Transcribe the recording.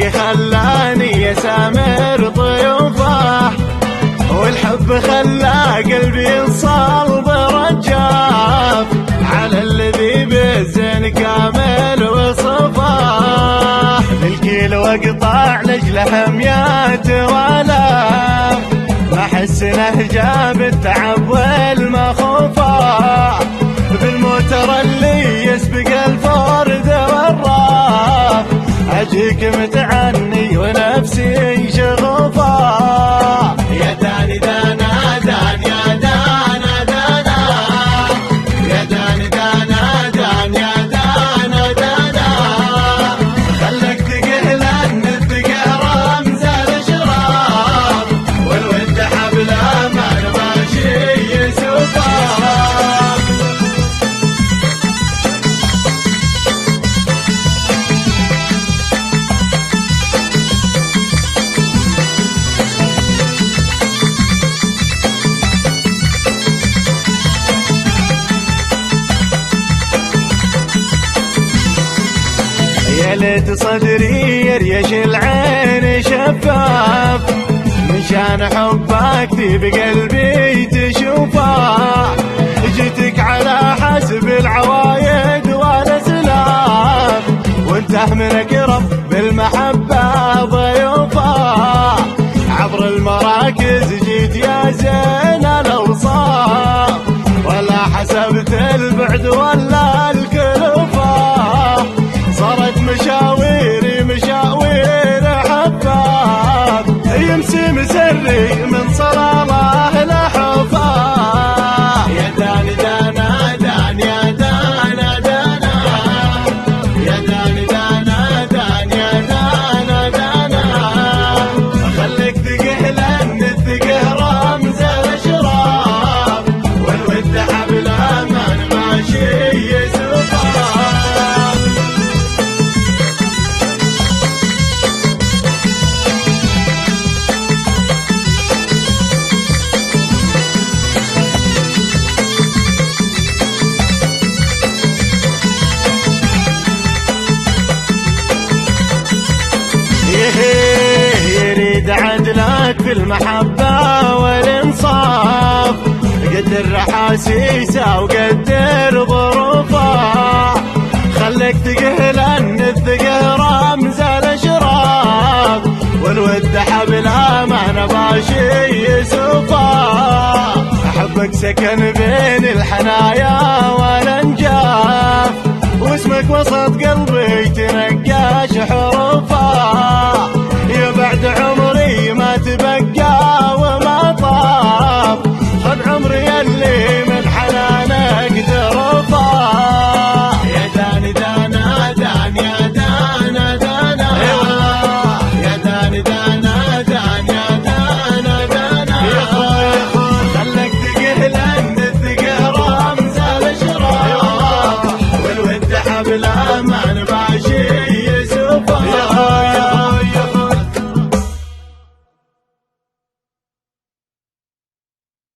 اللي خلاني يا سامر ضيوفه، والحب خلى قلبي ينصلب رجاف على الذي بالزين كامل وصفاه. للكيلو اقطع لاجله ميات والاف، ما احس انه جاب التعب والمخوفه. بالموتر اللي يسبق الفرد والراف، اجيك متعني ونفسي شغوفه. يا داني دانا دان يا دانا دانا، يا داني دانا دان يا دانا دانا، خلك تقهل ان الثقة رمز الاشراف، والود حبل امان ماشي يسوفه. يا ليت صدري يريش العين شفاف، من شان حبك ذي بقلبي تشوفه. جيتك على حسب العوايد والاسلاف، وانت من اقرب بالمحبه ضيوفه. عبر المراكز جيت يا زين الاوصاف، ولا حسبت البعد ولا الكلفه. صارت مشاويري مشاوير حباب، يمسي مسري من صلاله لحفاه. يا داني دانا دان يا دانا دانا، يا داني دانا دان يا دانا دانا، خليك تقهل ان الثقة رمز الاشراف، والود حبل امان ماشي يسوفه. يريد عدلك في المحبة والإنصاف، قدر حاسيسه وقدر ظروفه. خلك تقهل أن الثقة رمز الأشراف، والود حبل أمان ماشي يسوفه. أحبك سكن بين الحنايا